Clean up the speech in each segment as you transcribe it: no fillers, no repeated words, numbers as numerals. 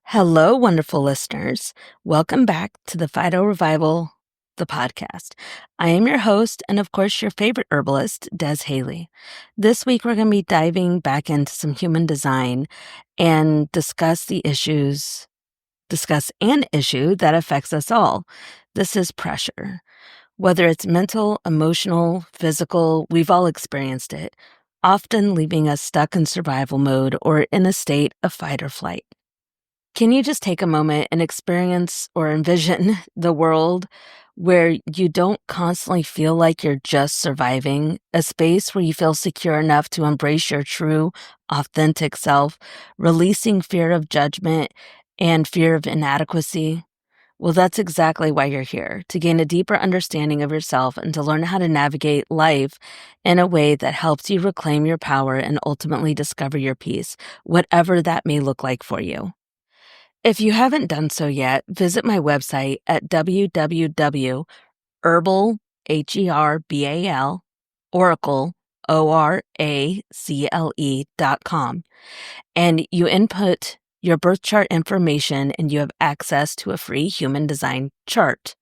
Hello, wonderful listeners. Welcome back to the Phyto Revival, the podcast. I am your host and, of course, your favorite herbalist, Dez Haley. This week, we're going to be diving back into some human design and discuss an issue that affects us all. This is pressure. Whether it's mental, emotional, physical, we've all experienced it, often leaving us stuck in survival mode or in a state of fight or flight. Can you just take a moment and experience or envision the world where you don't constantly feel like you're just surviving, a space where you feel secure enough to embrace your true, authentic self, releasing fear of judgment and fear of inadequacy? Well, that's exactly why you're here, to gain a deeper understanding of yourself and to learn how to navigate life in a way that helps you reclaim your power and ultimately discover your peace, whatever that may look like for you. If you haven't done so yet, visit my website at www.herbal, oracle, oracle.com, and you input your birth chart information and you have access to a free human design chart.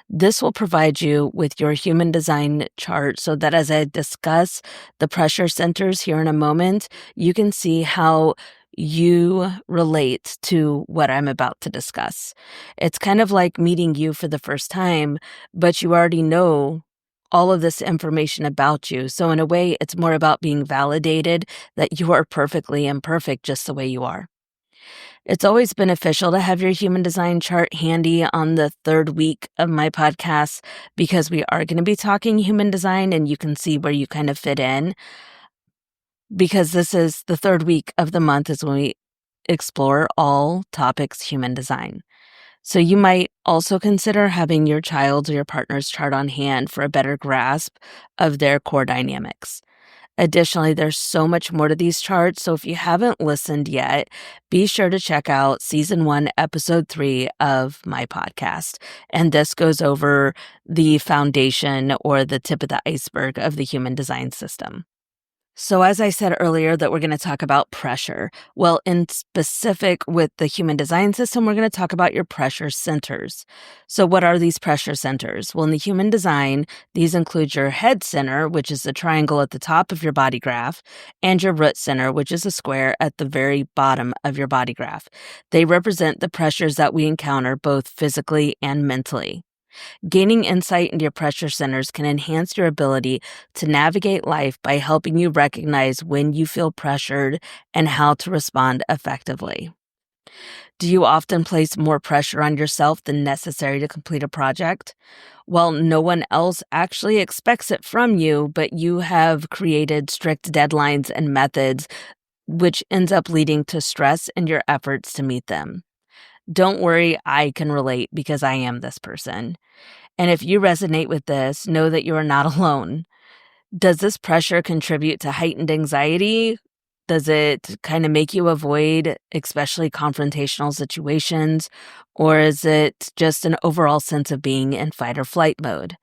This will provide you with your human design chart so that as I discuss the pressure centers here in a moment, you can see how you relate to what I'm about to discuss. It's kind of like meeting you for the first time, but you already know all of this information about you. So in a way, it's more about being validated that you are perfectly imperfect just the way you are. It's always beneficial to have your human design chart handy on the third week of my podcast because we are going to be talking human design and you can see where you kind of fit in. Because this is the third week of the month is when we explore all topics human design. So you might also consider having your child's or your partner's chart on hand for a better grasp of their core dynamics. Additionally, there's so much more to these charts, so if you haven't listened yet, be sure to check out Season 1, Episode 3 of my podcast. And this goes over the foundation or the tip of the iceberg of the human design system. So as I said earlier that we're going to talk about pressure. Well, in specific with the human design system, we're going to talk about your pressure centers. So what are these pressure centers? Well, in the human design, these include your head center, which is the triangle at the top of your body graph, and your root center, which is a square at the very bottom of your body graph. They represent the pressures that we encounter both physically and mentally. Gaining insight into your pressure centers can enhance your ability to navigate life by helping you recognize when you feel pressured and how to respond effectively. Do you often place more pressure on yourself than necessary to complete a project? Well, no one else actually expects it from you, but you have created strict deadlines and methods, which ends up leading to stress in your efforts to meet them. Don't worry, I can relate because I am this person. And if you resonate with this, know that you are not alone. Does this pressure contribute to heightened anxiety? Does it kind of make you avoid especially confrontational situations? Or is it just an overall sense of being in fight or flight mode?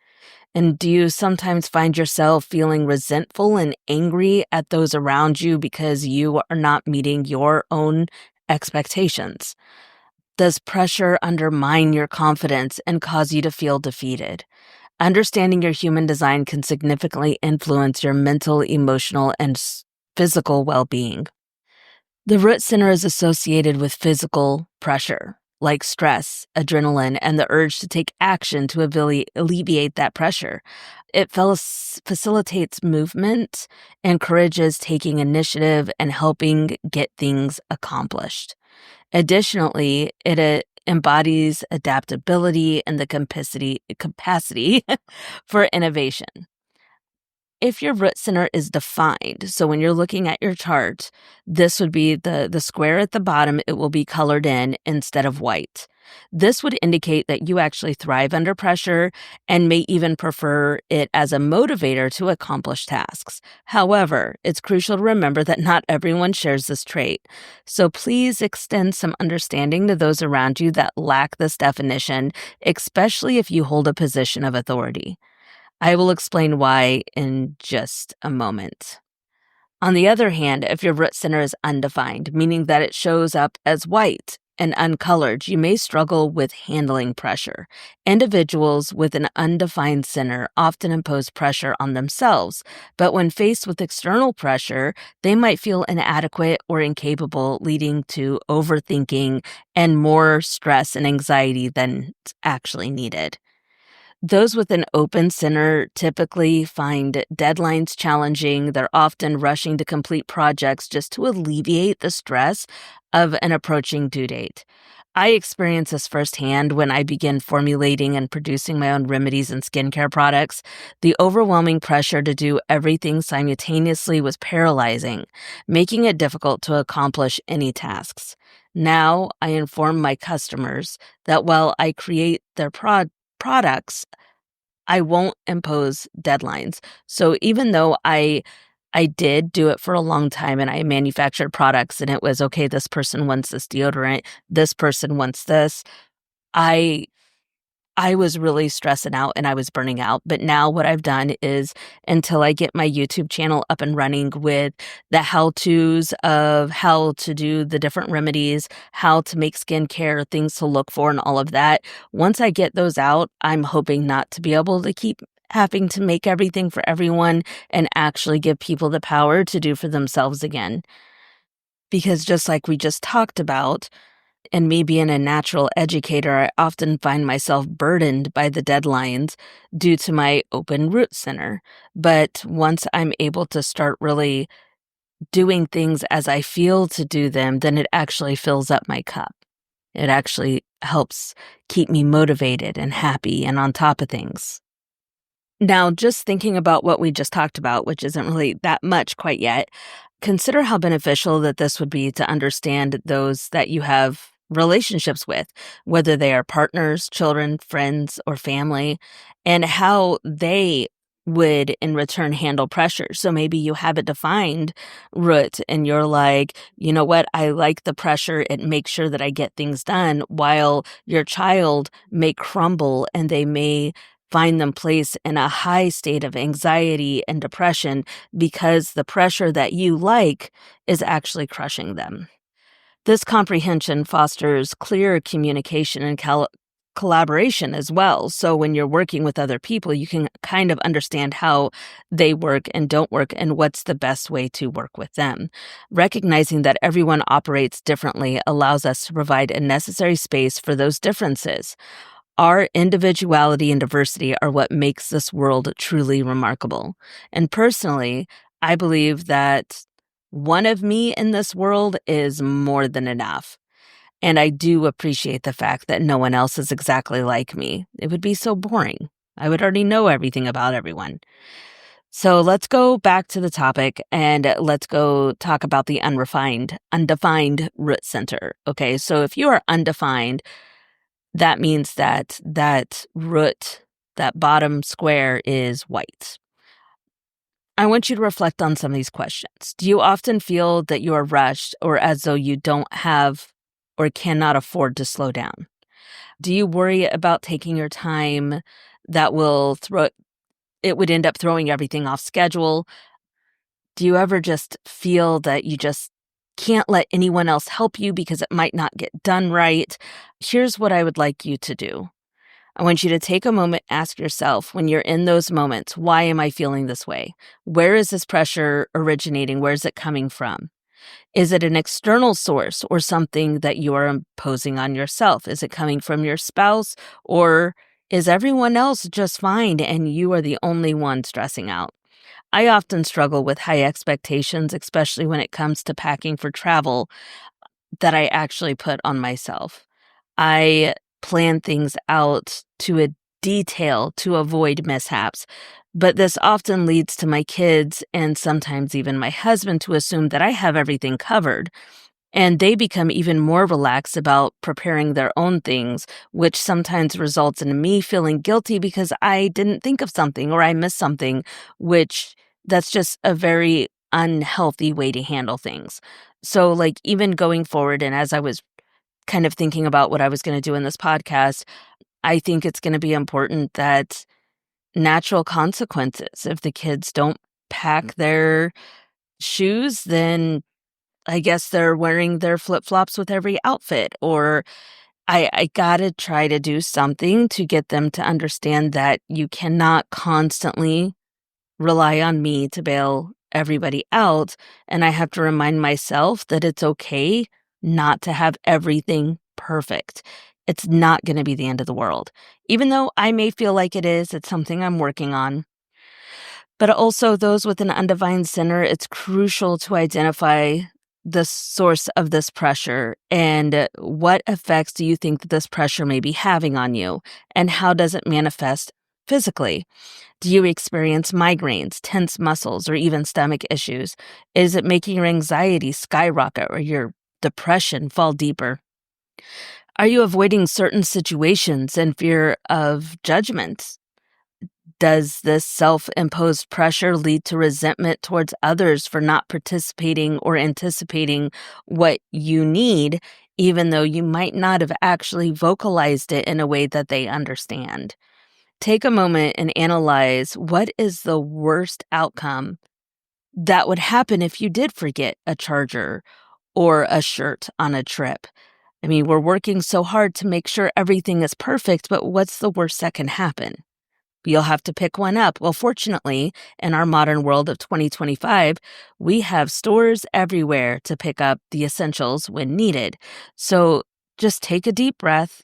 And do you sometimes find yourself feeling resentful and angry at those around you because you are not meeting your own expectations? Does pressure undermine your confidence and cause you to feel defeated? Understanding your human design can significantly influence your mental, emotional, and physical well-being. The root center is associated with physical pressure, like stress, adrenaline, and the urge to take action to alleviate that pressure. It facilitates movement, encourages taking initiative, and helping get things accomplished. Additionally, it embodies adaptability and the capacity for innovation. If your root center is defined, so when you're looking at your chart, this would be the square at the bottom, it will be colored in instead of white. This would indicate that you actually thrive under pressure and may even prefer it as a motivator to accomplish tasks. However, it's crucial to remember that not everyone shares this trait. So please extend some understanding to those around you that lack this definition, especially if you hold a position of authority. I will explain why in just a moment. On the other hand, if your root center is undefined, meaning that it shows up as white and uncolored, you may struggle with handling pressure. Individuals with an undefined center often impose pressure on themselves, but when faced with external pressure, they might feel inadequate or incapable, leading to overthinking and more stress and anxiety than actually needed. Those with an open center typically find deadlines challenging. They're often rushing to complete projects just to alleviate the stress of an approaching due date. I experienced this firsthand when I began formulating and producing my own remedies and skincare products. The overwhelming pressure to do everything simultaneously was paralyzing, making it difficult to accomplish any tasks. Now I inform my customers that while I create their products, I won't impose deadlines. So even though I did do it for a long time and I manufactured products and it was, okay, this person wants this deodorant, this person wants this, I I was really stressing out and I was burning out. But now what I've done is, until I get my YouTube channel up and running with the how-tos of how to do the different remedies, how to make skincare, things to look for, and all of that, once I get those out, I'm hoping not to be able to keep having to make everything for everyone and actually give people the power to do for themselves again. Because just like we just talked about, and me being a natural educator, I often find myself burdened by the deadlines due to my open root center. But once I'm able to start really doing things as I feel to do them, then it actually fills up my cup. It actually helps keep me motivated and happy and on top of things. Now, just thinking about what we just talked about, which isn't really that much quite yet, consider how beneficial that this would be to understand those that you have relationships with, whether they are partners, children, friends, or family, and how they would in return handle pressure. So maybe you have a defined root and you're like, you know what, I like the pressure. It makes sure that I get things done, while your child may crumble and they may find them placed in a high state of anxiety and depression because the pressure that you like is actually crushing them. This comprehension fosters clear communication and collaboration as well. So when you're working with other people, you can kind of understand how they work and don't work and what's the best way to work with them. Recognizing that everyone operates differently allows us to provide a necessary space for those differences. Our individuality and diversity are what makes this world truly remarkable. And personally, I believe that one of me in this world is more than enough. And I do appreciate the fact that no one else is exactly like me. It would be so boring. I would already know everything about everyone. So let's go back to the topic and let's go talk about the undefined root center. Okay, so if you are undefined, that means that root, that bottom square, is white. I want you to reflect on some of these questions. Do you often feel that you are rushed or as though you don't have or cannot afford to slow down? Do you worry about taking your time that it would end up throwing everything off schedule? Do you ever just feel that you just can't let anyone else help you because it might not get done right? Here's what I would like you to do. I want you to take a moment, ask yourself, when you're in those moments, why am I feeling this way? Where is this pressure originating? Where is it coming from? Is it an external source or something that you are imposing on yourself? Is it coming from your spouse, or is everyone else just fine and you are the only one stressing out? I often struggle with high expectations, especially when it comes to packing for travel, that I actually put on myself. I plan things out to a detail to avoid mishaps, but this often leads to my kids and sometimes even my husband to assume that I have everything covered. And they become even more relaxed about preparing their own things, which sometimes results in me feeling guilty because I didn't think of something or I missed something, which that's just a very unhealthy way to handle things. So, like, even going forward, and as I was kind of thinking about what I was going to do in this podcast, I think it's going to be important that natural consequences, if the kids don't pack their shoes, then I guess they're wearing their flip-flops with every outfit, or I gotta try to do something to get them to understand that you cannot constantly rely on me to bail everybody out, and I have to remind myself that it's okay not to have everything perfect. It's not gonna be the end of the world. Even though I may feel like it is, it's something I'm working on. But also those with an undefined center, it's crucial to identify the source of this pressure and what effects do you think that this pressure may be having on you, and how does it manifest physically? Do you experience migraines, tense muscles, or even stomach issues? Is it making your anxiety skyrocket or your depression fall deeper? Are you avoiding certain situations in fear of judgment? Does this self-imposed pressure lead to resentment towards others for not participating or anticipating what you need, even though you might not have actually vocalized it in a way that they understand? Take a moment and analyze what is the worst outcome that would happen if you did forget a charger or a shirt on a trip. I mean, we're working so hard to make sure everything is perfect, but what's the worst that can happen? You'll have to pick one up. Well, fortunately, in our modern world of 2025, we have stores everywhere to pick up the essentials when needed. So just take a deep breath,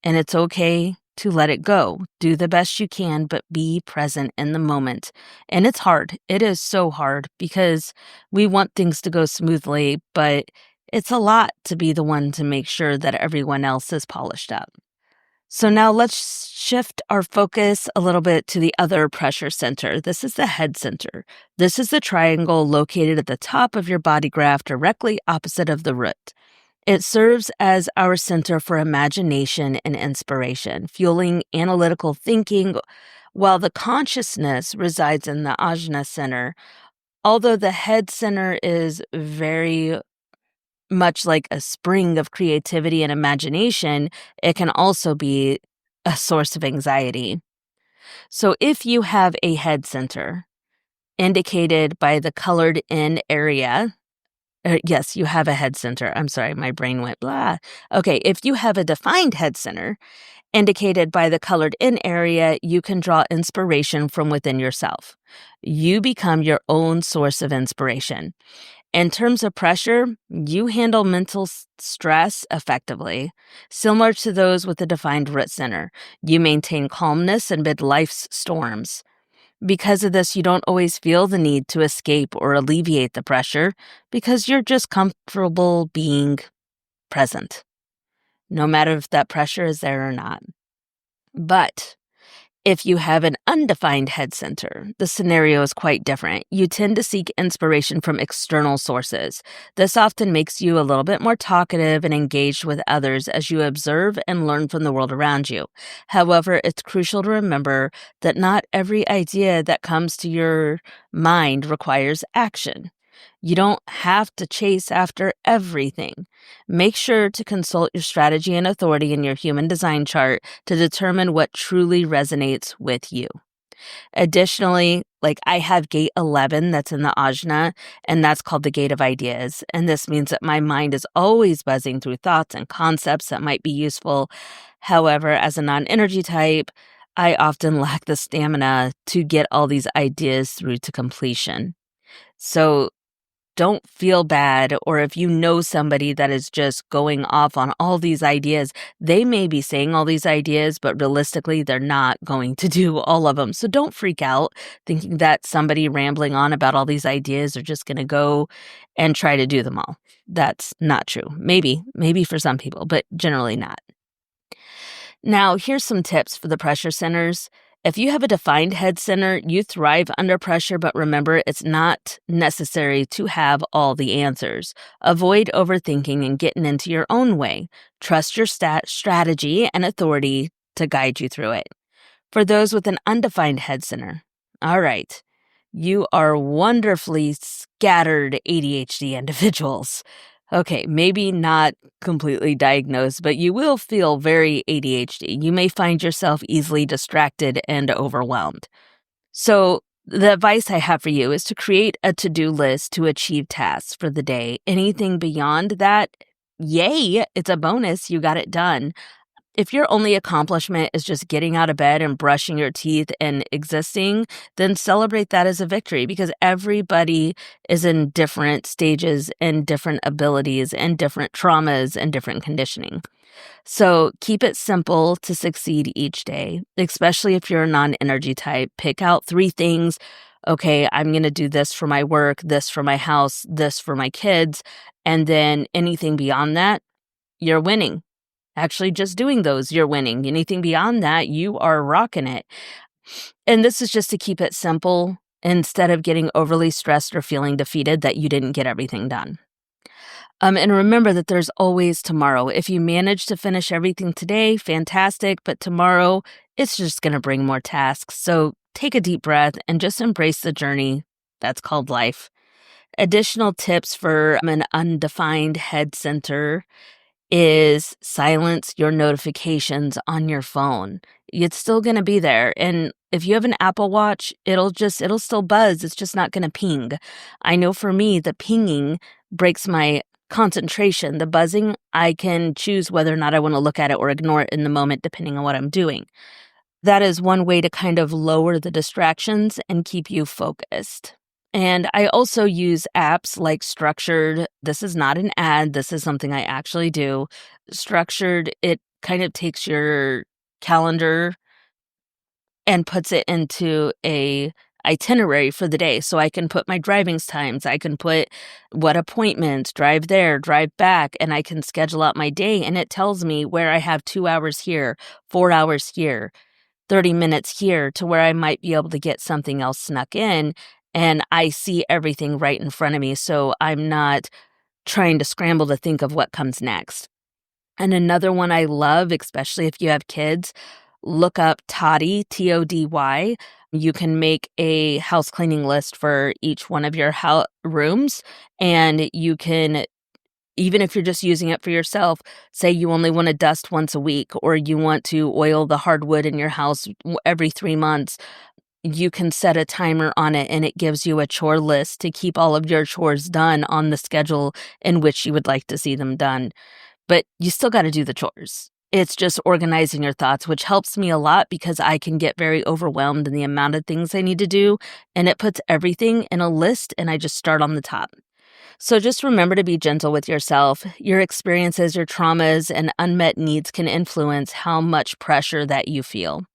and it's okay to let it go. Do the best you can, but be present in the moment. And it's hard. It is so hard because we want things to go smoothly, but it's a lot to be the one to make sure that everyone else is polished up. So now let's shift our focus a little bit to the other pressure center. This is the head center. This is the triangle located at the top of your body graph directly opposite of the root. It serves as our center for imagination and inspiration, fueling analytical thinking, while the consciousness resides in the ajna center. Although the head center is very much like a spring of creativity and imagination, it can also be a source of anxiety. So if you have a head center indicated by the colored in area, yes, you have a head center. I'm sorry, my brain went blah. Okay, if you have a defined head center indicated by the colored in area, you can draw inspiration from within yourself. You become your own source of inspiration. In terms of pressure, you handle mental stress effectively, similar to those with a defined root center. You maintain calmness amid life's storms. Because of this, you don't always feel the need to escape or alleviate the pressure because you're just comfortable being present, no matter if that pressure is there or not. But if you have an undefined head center, the scenario is quite different. You tend to seek inspiration from external sources. This often makes you a little bit more talkative and engaged with others as you observe and learn from the world around you. However, it's crucial to remember that not every idea that comes to your mind requires action. You don't have to chase after everything. Make sure to consult your strategy and authority in your human design chart to determine what truly resonates with you. Additionally, like I have gate 11 that's in the ajna, and that's called the gate of ideas. And this means that my mind is always buzzing through thoughts and concepts that might be useful. However, as a non-energy type, I often lack the stamina to get all these ideas through to completion. So don't feel bad, or if you know somebody that is just going off on all these ideas, they may be saying all these ideas, but realistically, they're not going to do all of them. So don't freak out thinking that somebody rambling on about all these ideas are just going to go and try to do them all. That's not true. Maybe for some people, but generally not. Now, here's some tips for the pressure centers. If you have a defined head center, you thrive under pressure, but remember, it's not necessary to have all the answers. Avoid overthinking and getting into your own way. Trust your strategy and authority to guide you through it. For those with an undefined head center, all right, you are wonderfully scattered ADHD individuals. Okay, maybe not completely diagnosed, but you will feel very ADHD. You may find yourself easily distracted and overwhelmed. So The advice I have for you is to create a to-do list to achieve tasks for the day. Anything beyond that, yay, it's a bonus. You got it done. If your only accomplishment is just getting out of bed and brushing your teeth and existing, then celebrate that as a victory, because everybody is in different stages and different abilities and different traumas and different conditioning. So keep it simple to succeed each day, especially if you're a non-energy type. Pick out 3 things. Okay, I'm going to do this for my work, this for my house, this for my kids, and then anything beyond that, you're winning. Actually, just doing those, you're winning. Anything beyond that, you are rocking it. And this is just to keep it simple instead of getting overly stressed or feeling defeated that you didn't get everything done. And remember that there's always tomorrow. If you manage to finish everything today, fantastic. But tomorrow, it's just going to bring more tasks. So take a deep breath and just embrace the journey that's called life. Additional tips for an undefined head center is silence your notifications on your phone. It's still going to be there. And if you have an Apple Watch, it'll still buzz. It's just not going to ping. I know for me, the pinging breaks my concentration. The buzzing, I can choose whether or not I want to look at it or ignore it in the moment, depending on what I'm doing. That is one way to kind of lower the distractions and keep you focused. And I also use apps like Structured. This is not an ad. This is something I actually do. Structured, it kind of takes your calendar and puts it into a itinerary for the day. So I can put my driving times. I can put what appointments, drive there, drive back, and I can schedule out my day. And it tells me where I have 2 hours here, 4 hours here, 30 minutes here, to where I might be able to get something else snuck in. And I see everything right in front of me, so I'm not trying to scramble to think of what comes next. And another one I love, especially if you have kids, look up Toddy, Tody. You can make a house cleaning list for each one of your rooms, and you can, even if you're just using it for yourself, say you only want to dust once a week, or you want to oil the hardwood in your house every 3 months. You can set a timer on it, and it gives you a chore list to keep all of your chores done on the schedule in which you would like to see them done. But you still got to do the chores. It's just organizing your thoughts, which helps me a lot because I can get very overwhelmed in the amount of things I need to do, and it puts everything in a list, and I just start on the top. So just remember to be gentle with yourself. Your experiences, your traumas, and unmet needs can influence how much pressure that you feel.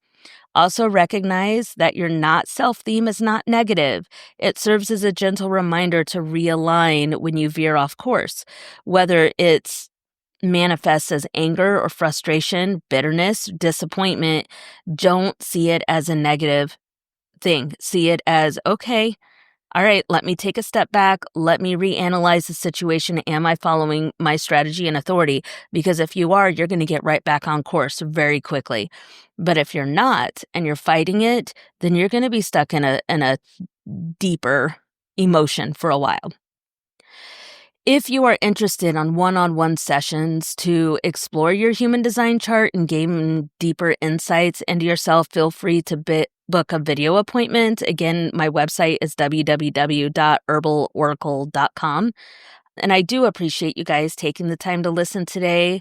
Also recognize that your not self theme is not negative. It serves as a gentle reminder to realign when you veer off course, whether it's manifests as anger or frustration, bitterness, disappointment. Don't see it as a negative thing. See it as, okay, all right, let me take a step back. Let me reanalyze the situation. Am I following my strategy and authority? Because if you are, you're going to get right back on course very quickly. But if you're not and you're fighting it, then you're going to be stuck in a deeper emotion for a while. If you are interested on one-on-one sessions to explore your human design chart and gain deeper insights into yourself, feel free to book a video appointment. Again, my website is www.herbaloracle.com. And I do appreciate you guys taking the time to listen today.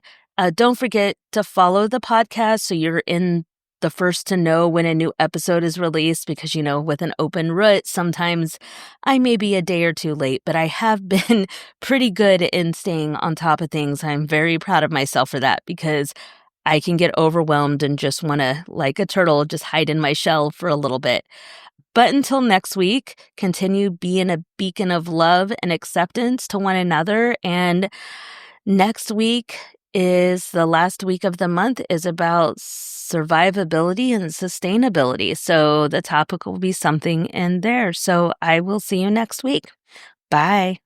Don't forget to follow the podcast so you're in the first to know when a new episode is released, because, with an open root, sometimes I may be a day or two late, but I have been pretty good in staying on top of things. I'm very proud of myself for that, because I can get overwhelmed and just want to, like a turtle, just hide in my shell for a little bit. But until next week, continue being a beacon of love and acceptance to one another. And next week is the last week of the month, is about survivability and sustainability. So the topic will be something in there. So I will see you next week. Bye.